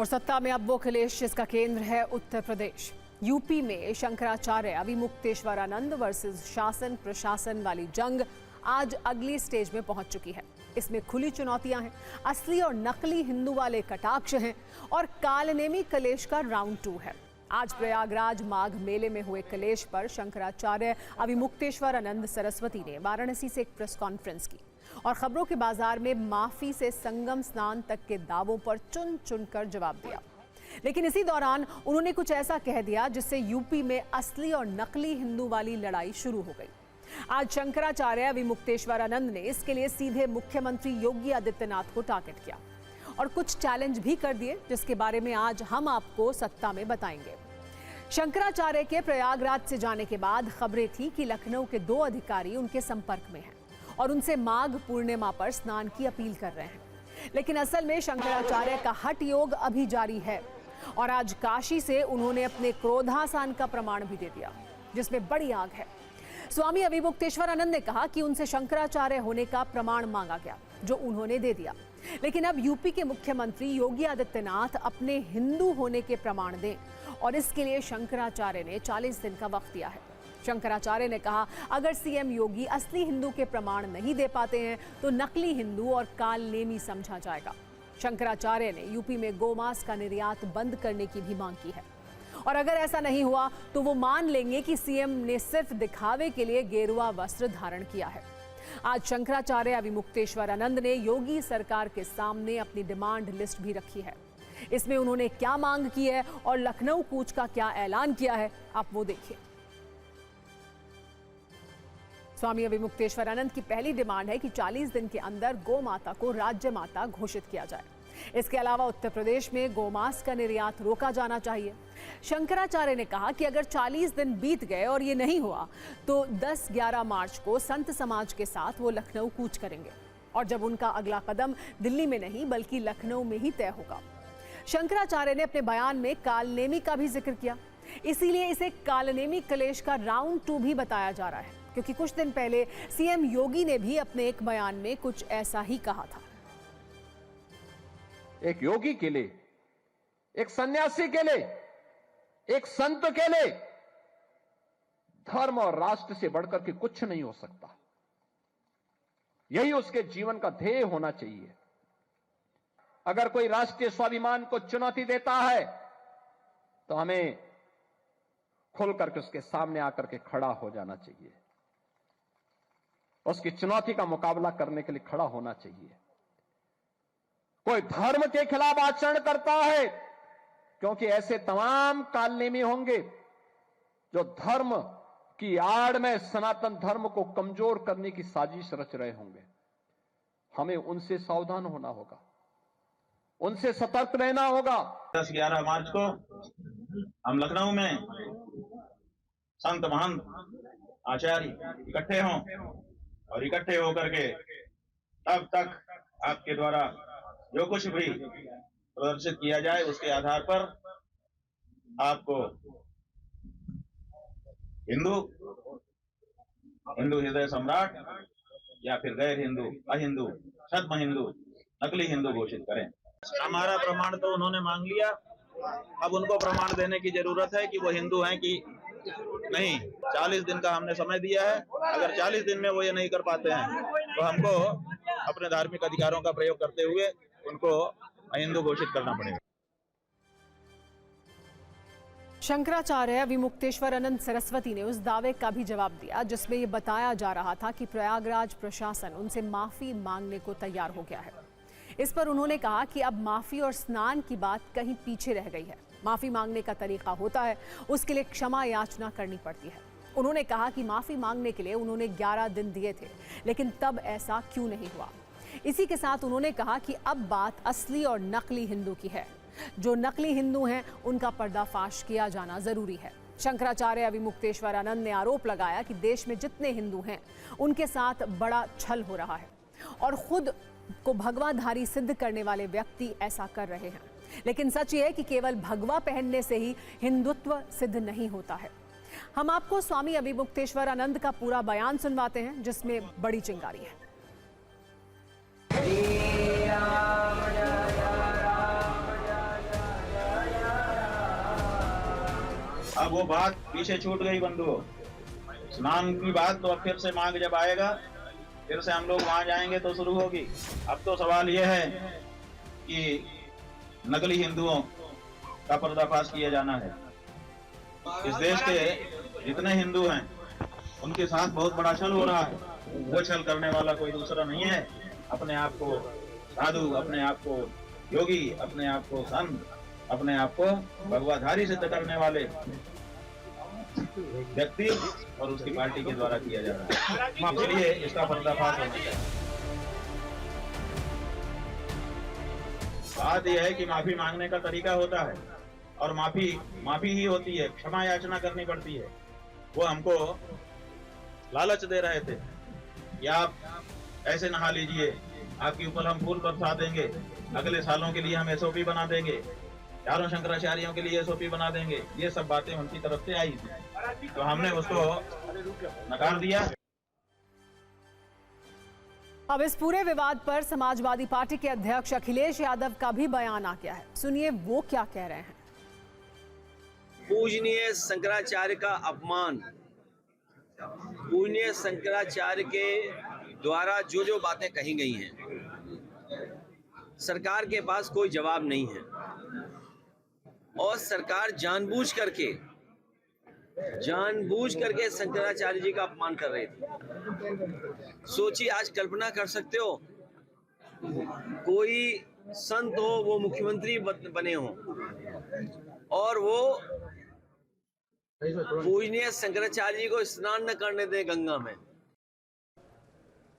और सत्ता में अब वो कलेश जिसका केंद्र है उत्तर प्रदेश। यूपी में शंकराचार्य अविमुक्तेश्वरानंद वर्सेस शासन प्रशासन वाली जंग आज अगली स्टेज में पहुंच चुकी है। इसमें खुली चुनौतियां हैं, असली और नकली हिंदू वाले कटाक्ष हैं और कालनेमी कलेश का राउंड 2 है। आज प्रयागराज माघ मेले में हुए कलेश पर शंकराचार्य अविमुक्तेश्वरानंद सरस्वती ने वाराणसी से एक प्रेस कॉन्फ्रेंस की और खबरों के बाजार में माफी से संगम स्नान तक के दावों पर चुन चुनकर जवाब दिया। लेकिन इसी दौरान उन्होंने कुछ ऐसा कह दिया जिससे यूपी में असली और नकली हिंदू वाली लड़ाई शुरू हो गई। आज शंकराचार्य अविमुक्तेश्वरानंद ने इसके लिए सीधे मुख्यमंत्री योगी आदित्यनाथ को टारगेट किया और कुछ चैलेंज भी कर दिए, जिसके बारे में आज हम आपको सत्ता में बताएंगे। शंकराचार्य के प्रयागराज से जाने के बाद खबरें थी कि लखनऊ के 2 अधिकारी उनके संपर्क में हैं और उनसे माघ पूर्णिमा पर स्नान की अपील कर रहे हैं। लेकिन असल में शंकराचार्य का हठ योग अभी जारी है और आज काशी से उन्होंने अपने क्रोधासन का प्रमाण भी दे दिया, जिसमें बड़ी आग है। स्वामी अविमुक्तेश्वरानंद ने कहा कि उनसे शंकराचार्य होने का प्रमाण मांगा गया, जो उन्होंने दे दिया। लेकिन अब यूपी के मुख्यमंत्री योगी आदित्यनाथ अपने हिंदू होने के प्रमाण दें और इसके लिए शंकराचार्य ने 40 दिन का वक्त दिया है। शंकराचार्य ने कहा, अगर सीएम योगी असली हिंदू के प्रमाण नहीं दे पाते हैं तो नकली हिंदू और कालनेमी समझा जाएगा। शंकराचार्य ने यूपी में गोमांस का निर्यात बंद करने की भी मांग की है और अगर ऐसा नहीं हुआ तो वो मान लेंगे कि सीएम ने सिर्फ दिखावे के लिए गेरुआ वस्त्र धारण किया है। आज शंकराचार्य अविमुक्तेश्वरानंद ने योगी सरकार के सामने अपनी डिमांड लिस्ट भी रखी है। इसमें उन्होंने क्या मांग की है और लखनऊ कूच का क्या ऐलान किया है, आप वो देखिए। स्वामी अविमुक्तेश्वरानंद की पहली डिमांड है कि 40 दिन के अंदर गौ माता को राज्य माता घोषित किया जाए। इसके अलावा उत्तर प्रदेश में गोमांस का निर्यात रोका जाना चाहिए। शंकराचार्य ने कहा कि अगर 40 दिन बीत गए और ये नहीं हुआ तो 10-11 मार्च को संत समाज के साथ वो लखनऊ कूच करेंगे और जब उनका अगला कदम दिल्ली में नहीं बल्कि लखनऊ में ही तय होगा। शंकराचार्य ने अपने बयान में कालनेमी का भी जिक्र किया, इसीलिए इसे कालनेमी कलेश का राउंड 2 भी बताया जा रहा है, क्योंकि कुछ दिन पहले सीएम योगी ने भी अपने एक बयान में कुछ ऐसा ही कहा था। एक योगी के लिए, एक सन्यासी के लिए, एक संत के लिए धर्म और राष्ट्र से बढ़कर के कुछ नहीं हो सकता। यही उसके जीवन का ध्येय होना चाहिए। अगर कोई राष्ट्रीय स्वाभिमान को चुनौती देता है तो हमें खुल करके उसके सामने आकर के खड़ा हो जाना चाहिए, उसकी चुनौती का मुकाबला करने के लिए खड़ा होना चाहिए। कोई धर्म के खिलाफ आचरण करता है, क्योंकि ऐसे तमाम कालनेमी होंगे जो धर्म की आड़ में सनातन धर्म को कमजोर करने की साजिश रच रहे होंगे। हमें उनसे सावधान होना होगा, उनसे सतर्क रहना होगा। 10-11 मार्च को हम लखनऊ में संत महंत आचार्य इकट्ठे हों और इकट्ठे होकर के तब तक आपके द्वारा जो कुछ भी प्रदर्शित किया जाए उसके आधार पर आपको हिंदू हृदय सम्राट या फिर गैर हिंदू, अहिंदू, छद्म हिंदू, नकली हिंदू घोषित करें। हमारा प्रमाण तो उन्होंने मांग लिया, अब उनको प्रमाण देने की जरूरत है कि वो हिंदू हैं कि नहीं। 40 दिन का हमने समय दिया है, अगर 40 दिन में वो ये नहीं कर पाते हैं तो हमको अपने धार्मिक अधिकारों का प्रयोग करते हुए उनको हिंदू घोषित करना पड़ेगा। शंकराचार्य अविमुक्तेश्वरानंद सरस्वती ने उस दावे का भी जवाब दिया जिसमें यह बताया जा रहा था कि प्रयागराज प्रशासन उनसे माफी मांगने को तैयार हो गया है। इस पर उन्होंने कहा कि अब माफी और स्नान की बात कहीं पीछे रह गई है। माफी मांगने का तरीका होता है, उसके लिए क्षमा याचना करनी पड़ती है। उन्होंने कहा कि माफी मांगने के लिए उन्होंने 11 दिन दिए थे, लेकिन तब ऐसा क्यों नहीं हुआ। इसी के साथ उन्होंने कहा कि अब बात असली और नकली हिंदू की है। जो नकली हिंदू हैं उनका पर्दाफाश किया जाना जरूरी है। शंकराचार्य अविमुक्तेश्वरानंद ने आरोप लगाया कि देश में जितने हिंदू हैं उनके साथ बड़ा छल हो रहा है और खुद को भगवाधारी सिद्ध करने वाले व्यक्ति ऐसा कर रहे हैं। लेकिन सच ये है कि केवल भगवा पहनने से ही हिंदुत्व सिद्ध नहीं होता है। हम आपको स्वामी अविमुक्तेश्वरानंद का पूरा बयान सुनवाते हैं जिसमें बड़ी चिंगारी है। अब वो बात पीछे छूट गई बंधुओं। स्नान की बात तो अब फिर से मांग जब आएगा, फिर से हम लोग वहां जाएंगे तो शुरू होगी। अब तो सवाल यह है कि नकली हिंदुओं का पर्दाफाश किया जाना है। इस देश के जितने हिंदू हैं उनके साथ बहुत बड़ा छल हो रहा है। वो छल करने वाला कोई दूसरा नहीं है, अपने आप को साधु, अपने आप को योगी, अपने आप को संत, अपने आप को भगवाधारी सिद्ध करने वाले व्यक्ति और उसकी पार्टी के द्वारा किया जा रहा है। इसलिए इसका पर्दाफाश होना चाहिए। बात यह है कि माफी मांगने का तरीका होता है और माफी ही होती है, क्षमा याचना करनी पड़ती है। वो हमको लालच दे रहे थे कि आप ऐसे नहा लीजिए, आपके ऊपर हम फूल बरसा देंगे, अगले सालों के लिए हम एसओपी बना देंगे, चारों शंकराचार्यों के लिए एसओपी बना देंगे। ये सब बातें उनकी तरफ से आई थी, तो हमने उसको नकार दिया। अब इस पूरे विवाद पर समाजवादी पार्टी के अध्यक्ष अखिलेश यादव का भी बयान आ गया है। सुनिए वो क्या कह रहे हैं। पूजनीय शंकराचार्य का अपमान, पूजनीय शंकराचार्य के द्वारा जो जो बातें कही गई हैं, सरकार के पास कोई जवाब नहीं है और सरकार जानबूझ करके शंकराचार्य जी का अपमान कर रही थी। सोचिए, आज कल्पना कर सकते हो कोई संत हो, वो मुख्यमंत्री बने हो और वो पूजनीय शंकराचार्य जी को स्नान न करने दे गंगा में।